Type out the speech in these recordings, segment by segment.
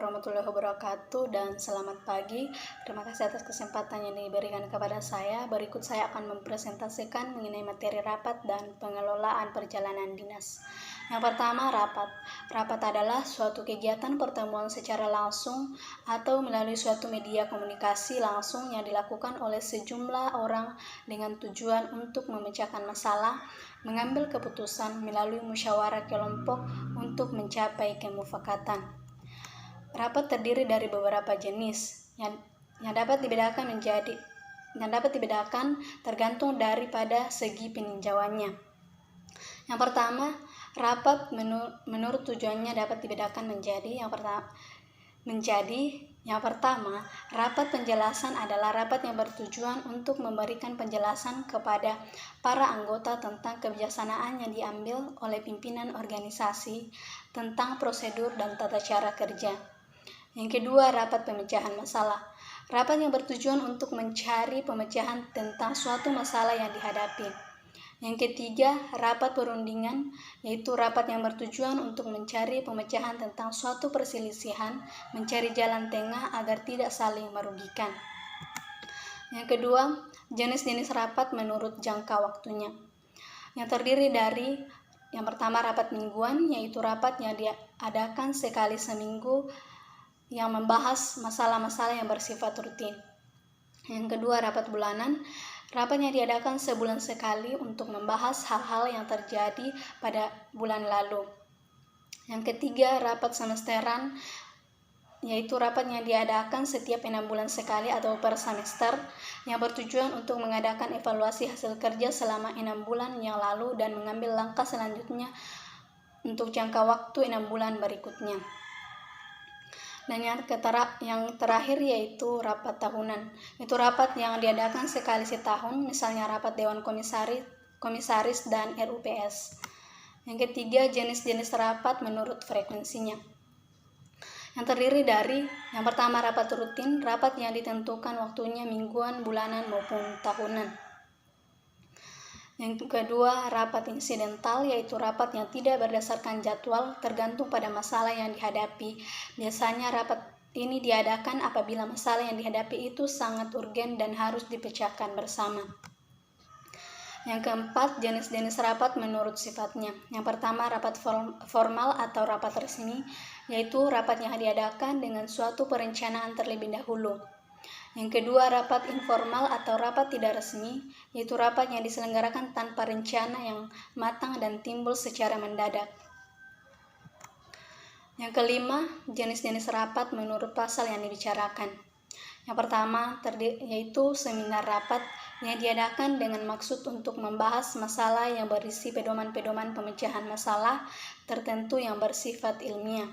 warahmatullahi wabarakatuh dan selamat pagi. Terima kasih atas kesempatan yang diberikan kepada saya. Berikut saya akan mempresentasikan mengenai materi rapat dan pengelolaan perjalanan dinas. Yang pertama, rapat. Rapat adalah suatu kegiatan pertemuan secara langsung atau melalui suatu media komunikasi langsung yang dilakukan oleh sejumlah orang dengan tujuan untuk memecahkan masalah, mengambil keputusan melalui musyawarah kelompok untuk mencapai kemufakatan. Rapat terdiri dari beberapa jenis yang dapat dibedakan tergantung daripada segi peninjauannya. Yang pertama, rapat menurut tujuannya dapat dibedakan menjadi yang pertama, rapat penjelasan adalah rapat yang bertujuan untuk memberikan penjelasan kepada para anggota tentang kebijaksanaan yang diambil oleh pimpinan organisasi tentang prosedur dan tata cara kerja. Yang kedua, rapat pemecahan masalah. Rapat yang bertujuan untuk mencari pemecahan tentang suatu masalah yang dihadapi. Yang ketiga, rapat perundingan, yaitu rapat yang bertujuan untuk mencari pemecahan tentang suatu perselisihan, mencari jalan tengah agar tidak saling merugikan. Yang kedua, jenis-jenis rapat menurut jangka waktunya, yang terdiri dari yang pertama, rapat mingguan, yaitu rapat yang diadakan sekali seminggu yang membahas masalah-masalah yang bersifat rutin. Yang kedua, rapat bulanan. Rapat yang diadakan sebulan sekali untuk membahas hal-hal yang terjadi pada bulan lalu. Yang ketiga, rapat semesteran, yaitu rapat yang diadakan setiap 6 bulan sekali atau per semester, yang bertujuan untuk mengadakan evaluasi hasil kerja selama 6 bulan yang lalu dan mengambil langkah selanjutnya untuk jangka waktu 6 bulan berikutnya. Dan yang terakhir yaitu rapat tahunan. Itu rapat yang diadakan sekali setahun, misalnya rapat Dewan Komisaris dan RUPS. Yang ketiga, jenis-jenis rapat menurut frekuensinya, yang terdiri dari yang pertama, rapat rutin, rapat yang ditentukan waktunya mingguan, bulanan, maupun tahunan. Yang kedua, rapat insidental, yaitu rapat yang tidak berdasarkan jadwal, tergantung pada masalah yang dihadapi. Biasanya rapat ini diadakan apabila masalah yang dihadapi itu sangat urgen dan harus dipecahkan bersama. Yang keempat, jenis-jenis rapat menurut sifatnya. Yang pertama, rapat formal atau rapat resmi, yaitu rapat yang diadakan dengan suatu perencanaan terlebih dahulu. Yang kedua, rapat informal atau rapat tidak resmi, yaitu rapat yang diselenggarakan tanpa rencana yang matang dan timbul secara mendadak. Yang kelima, jenis-jenis rapat menurut pasal yang dibicarakan. Yang pertama, yaitu seminar rapat yang diadakan dengan maksud untuk membahas masalah yang berisi pedoman-pedoman pemecahan masalah tertentu yang bersifat ilmiah.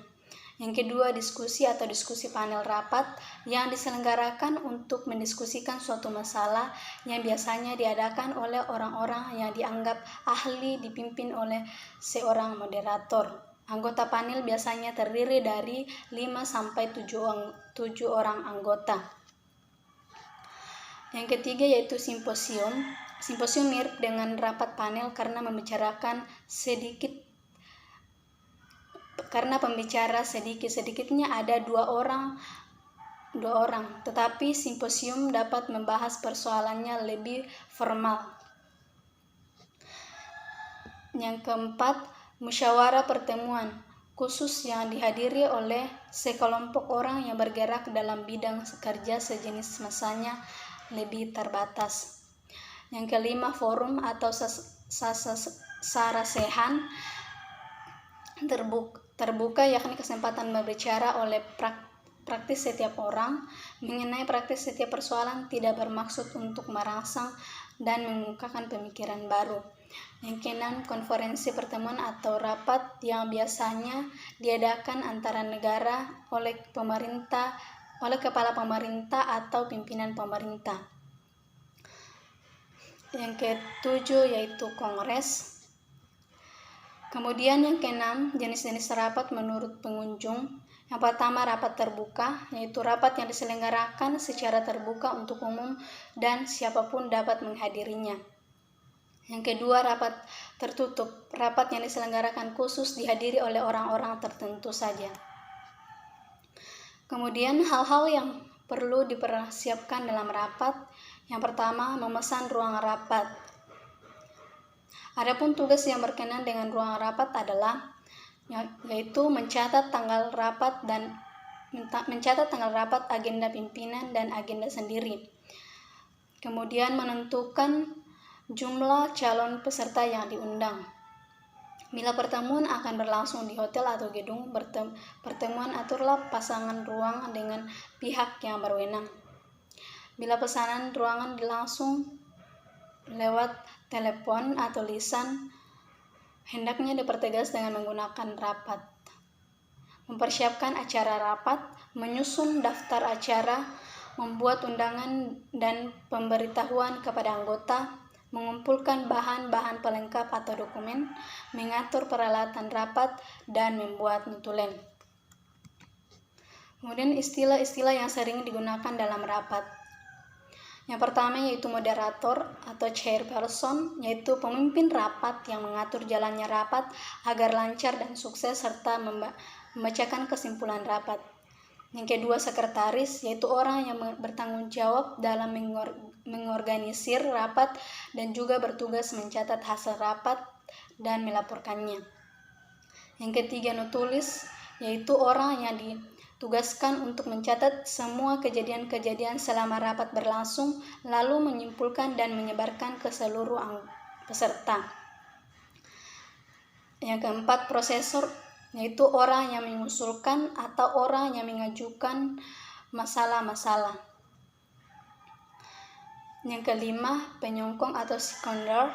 Yang kedua, diskusi atau diskusi panel rapat yang diselenggarakan untuk mendiskusikan suatu masalah yang biasanya diadakan oleh orang-orang yang dianggap ahli dipimpin oleh seorang moderator. Anggota panel biasanya terdiri dari 5-7 orang anggota. Yang ketiga yaitu simposium. Simposium mirip dengan rapat panel karena pembicara sedikit-sedikitnya ada dua orang, tetapi simposium dapat membahas persoalannya lebih formal. Yang keempat, musyawarah pertemuan khusus yang dihadiri oleh sekelompok orang yang bergerak dalam bidang kerja sejenis, masanya lebih terbatas. Yang kelima, forum atau sarasehan terbuka, yakni kesempatan berbicara oleh praktis setiap orang mengenai praktis setiap persoalan, tidak bermaksud untuk merangsang dan mengemukakan pemikiran baru. Yang keenam, konferensi pertemuan atau rapat yang biasanya diadakan antara negara oleh kepala pemerintah atau pimpinan pemerintah. Yang ketujuh yaitu kongres. Kemudian yang keenam, jenis-jenis rapat menurut pengunjung. Yang pertama, rapat terbuka, yaitu rapat yang diselenggarakan secara terbuka untuk umum dan siapapun dapat menghadirinya. Yang kedua, rapat tertutup, rapat yang diselenggarakan khusus dihadiri oleh orang-orang tertentu saja. Kemudian hal-hal yang perlu dipersiapkan dalam rapat. Yang pertama, memesan ruang rapat. Adapun tugas yang berkenaan dengan ruang rapat adalah yaitu mencatat tanggal rapat, agenda pimpinan dan agenda sendiri. Kemudian menentukan jumlah calon peserta yang diundang. Bila pertemuan akan berlangsung di hotel atau gedung pertemuan, aturlah pasangan ruang dengan pihak yang berwenang. Bila pesanan ruangan langsung lewat telepon atau lisan, hendaknya dipertegas dengan menggunakan rapat. Mempersiapkan acara rapat, menyusun daftar acara, membuat undangan dan pemberitahuan kepada anggota, mengumpulkan bahan-bahan pelengkap atau dokumen, mengatur peralatan rapat, dan membuat notulen. Kemudian istilah-istilah yang sering digunakan dalam rapat. Yang pertama yaitu moderator atau chairperson, yaitu pemimpin rapat yang mengatur jalannya rapat agar lancar dan sukses serta membacakan kesimpulan rapat. Yang kedua, sekretaris, yaitu orang yang bertanggung jawab dalam mengorganisir rapat dan juga bertugas mencatat hasil rapat dan melaporkannya. Yang ketiga, notulis, yaitu orang yang ditugaskan untuk mencatat semua kejadian-kejadian selama rapat berlangsung, lalu menyimpulkan dan menyebarkan ke seluruh peserta. Yang keempat, prosesor, yaitu orang yang mengusulkan atau orang yang mengajukan masalah-masalah. Yang kelima, penyokong atau seconder,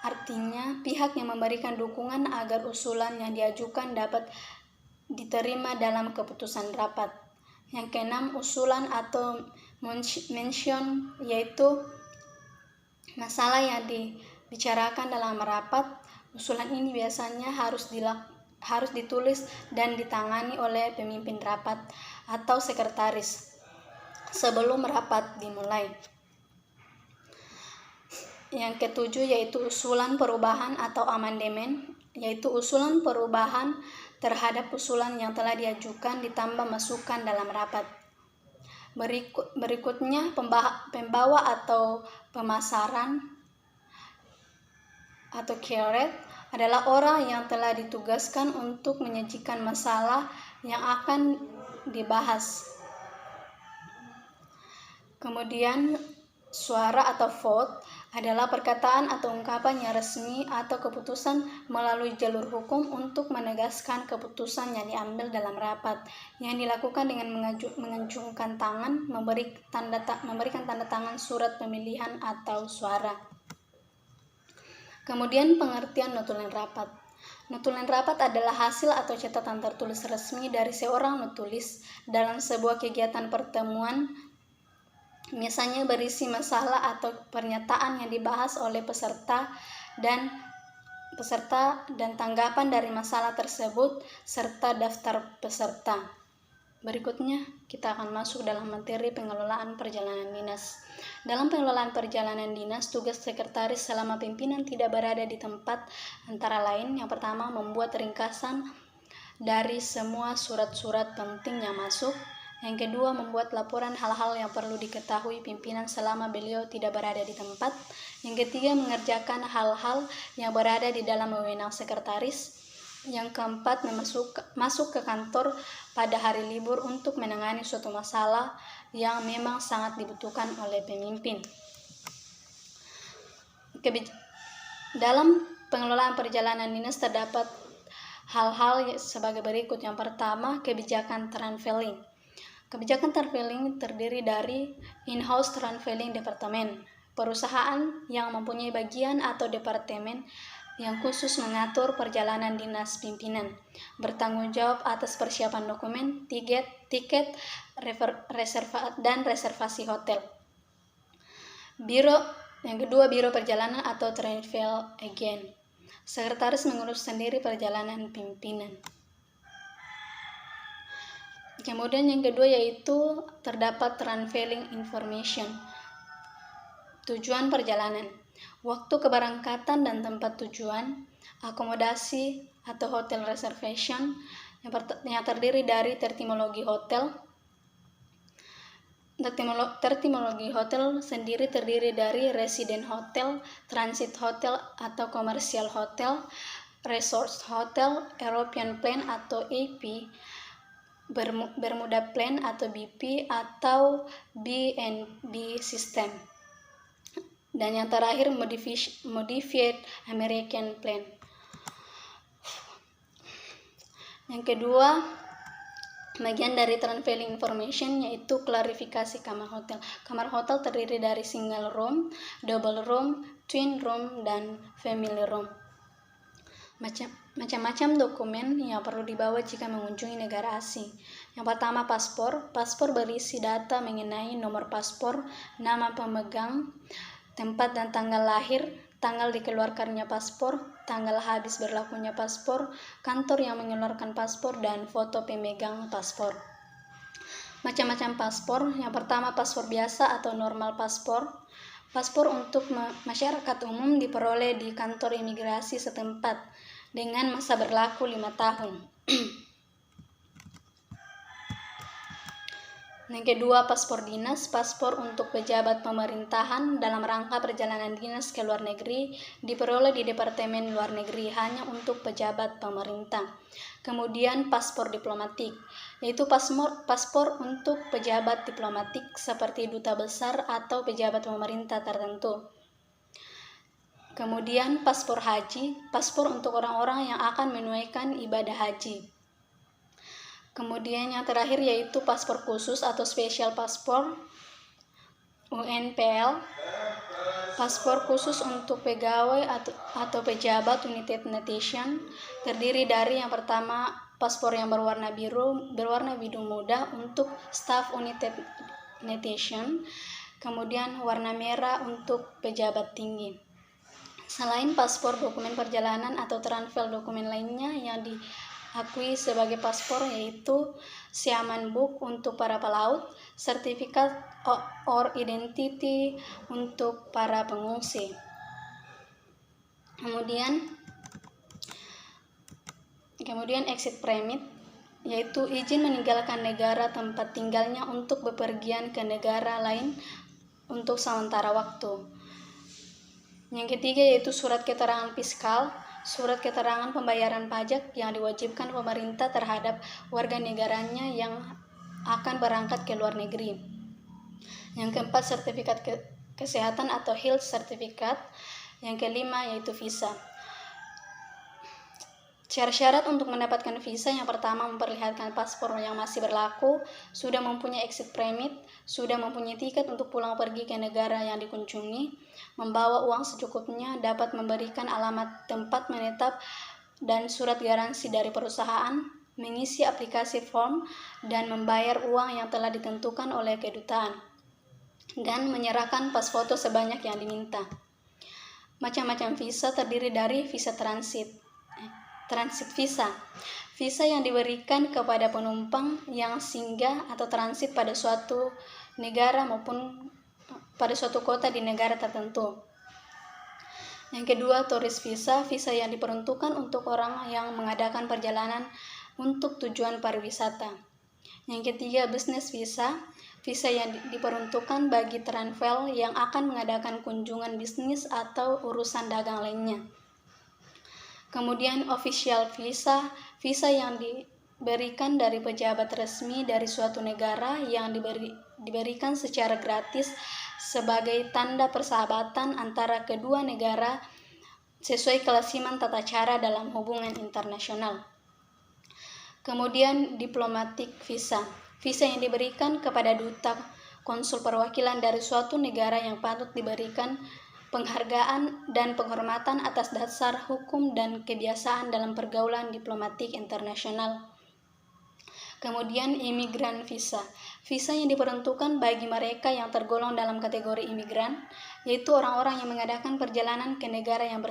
artinya pihak yang memberikan dukungan agar usulan yang diajukan dapat diterima dalam keputusan rapat. Yang keenam, usulan atau mention, yaitu masalah yang dibicarakan dalam rapat. Usulan ini biasanya harus ditulis dan ditangani oleh pemimpin rapat atau sekretaris sebelum rapat dimulai. Yang ketujuh yaitu usulan perubahan atau amandemen, yaitu usulan perubahan terhadap usulan yang telah diajukan ditambah masukan dalam rapat. Berikutnya pembawa atau pemasaran atau curate adalah orang yang telah ditugaskan untuk menyajikan masalah yang akan dibahas. Kemudian suara atau vote adalah perkataan atau ungkapan yang resmi atau keputusan melalui jalur hukum untuk menegaskan keputusan yang diambil dalam rapat, yang dilakukan dengan mengacungkan tangan, memberikan tanda tangan surat pemilihan atau suara. Kemudian pengertian notulen rapat. Notulen rapat adalah hasil atau catatan tertulis resmi dari seorang notulis dalam sebuah kegiatan pertemuan, misalnya berisi masalah atau pernyataan yang dibahas oleh peserta dan tanggapan dari masalah tersebut serta daftar peserta. Berikutnya kita akan masuk dalam materi pengelolaan perjalanan dinas. Dalam pengelolaan perjalanan dinas, tugas sekretaris selama pimpinan tidak berada di tempat antara lain: yang pertama, membuat ringkasan dari semua surat-surat penting yang masuk. Yang kedua, membuat laporan hal-hal yang perlu diketahui pimpinan selama beliau tidak berada di tempat. Yang ketiga, mengerjakan hal-hal yang berada di dalam wewenang sekretaris. Yang keempat, masuk ke kantor pada hari libur untuk menangani suatu masalah yang memang sangat dibutuhkan oleh pemimpin. Dalam pengelolaan perjalanan dinas terdapat hal-hal sebagai berikut. Yang pertama, kebijakan traveling. Kebijakan traveling terdiri dari in-house traveling department, perusahaan yang mempunyai bagian atau departemen yang khusus mengatur perjalanan dinas pimpinan, bertanggung jawab atas persiapan dokumen, tiket, dan reservasi hotel. Yang kedua, biro perjalanan atau travel agent. Sekretaris mengurus sendiri perjalanan pimpinan. Kemudian yang kedua yaitu terdapat traveling information, tujuan perjalanan, waktu keberangkatan dan tempat tujuan, akomodasi atau hotel reservation yang terdiri dari terminologi hotel, Terminologi hotel sendiri terdiri dari resident hotel, transit hotel atau commercial hotel, resort hotel, European plan atau AP, Bermuda plan atau BP, atau B&B system. Dan yang terakhir modified American plan. Yang kedua, bagian dari traveling information yaitu klarifikasi kamar hotel. Kamar hotel terdiri dari single room, double room, twin room, dan family room. Macam-macam dokumen yang perlu dibawa jika mengunjungi negara asing. Yang pertama, paspor. Paspor berisi data mengenai nomor paspor, nama pemegang, tempat dan tanggal lahir, tanggal dikeluarkannya paspor, tanggal habis berlakunya paspor, kantor yang mengeluarkan paspor, dan foto pemegang paspor. Macam-macam paspor. Yang pertama, paspor biasa atau normal paspor. Paspor untuk masyarakat umum diperoleh di kantor imigrasi setempat dengan masa berlaku 5 tahun. Yang kedua, paspor dinas. Paspor untuk pejabat pemerintahan dalam rangka perjalanan dinas ke luar negeri diperoleh di Departemen Luar Negeri hanya untuk pejabat pemerintah. Kemudian paspor diplomatik, yaitu paspor untuk pejabat diplomatik seperti duta besar atau pejabat pemerintah tertentu. Kemudian paspor haji, paspor untuk orang-orang yang akan menunaikan ibadah haji. Kemudian yang terakhir yaitu paspor khusus atau special passport, UNPL. Paspor khusus untuk pegawai atau pejabat United Nations terdiri dari yang pertama, paspor yang berwarna biru muda untuk staf United Nations, kemudian warna merah untuk pejabat tinggi. Selain paspor, dokumen perjalanan atau travel dokumen lainnya yang diakui sebagai paspor yaitu Seaman Book untuk para pelaut, sertifikat or identity untuk para pengungsi. Kemudian exit permit yaitu izin meninggalkan negara tempat tinggalnya untuk bepergian ke negara lain untuk sementara waktu. Yang ketiga yaitu surat keterangan fiskal, surat keterangan pembayaran pajak yang diwajibkan pemerintah terhadap warga negaranya yang akan berangkat ke luar negeri. Yang keempat, sertifikat kesehatan atau health certificate. Yang kelima yaitu visa. Syarat-syarat untuk mendapatkan visa yang pertama memperlihatkan paspor yang masih berlaku, sudah mempunyai exit permit, sudah mempunyai tiket untuk pulang pergi ke negara yang dikunjungi, membawa uang secukupnya, dapat memberikan alamat tempat menetap dan surat garansi dari perusahaan, mengisi aplikasi form, dan membayar uang yang telah ditentukan oleh kedutaan, dan menyerahkan pas foto sebanyak yang diminta. Macam-macam visa terdiri dari visa transit visa. Visa yang diberikan kepada penumpang yang singgah atau transit pada suatu negara maupun pada suatu kota di negara tertentu. Yang kedua, tourist visa, visa yang diperuntukkan untuk orang yang mengadakan perjalanan untuk tujuan pariwisata. Yang ketiga, business visa, visa yang diperuntukkan bagi travel yang akan mengadakan kunjungan bisnis atau urusan dagang lainnya. Kemudian official visa, visa yang diberikan dari pejabat resmi dari suatu negara yang diberikan secara gratis sebagai tanda persahabatan antara kedua negara sesuai kelasiman tata cara dalam hubungan internasional. Kemudian diplomatic visa, visa yang diberikan kepada duta konsul perwakilan dari suatu negara yang patut diberikan penghargaan dan penghormatan atas dasar hukum dan kebiasaan dalam pergaulan diplomatik internasional. Kemudian imigran visa, visa yang diperuntukkan bagi mereka yang tergolong dalam kategori imigran, yaitu orang-orang yang mengadakan perjalanan ke negara yang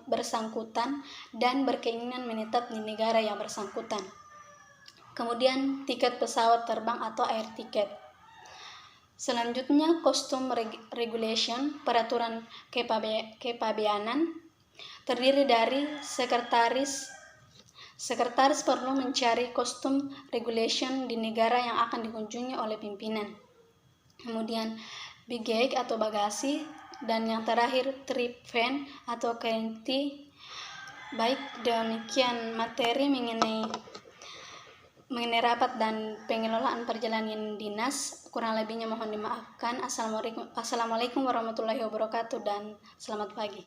bersangkutan dan berkeinginan menetap di negara yang bersangkutan. Kemudian tiket pesawat terbang atau air ticket. Selanjutnya, custom regulation, peraturan kepabeanan, terdiri dari sekretaris perlu mencari custom regulation di negara yang akan dikunjungi oleh pimpinan. kemudian bigage atau bagasi, dan yang terakhir trip van atau kenti. Baik, demikian materi mengenai rapat dan pengelolaan perjalanan dinas. Kurang lebihnya mohon dimaafkan. Assalamualaikum warahmatullahi wabarakatuh dan selamat pagi.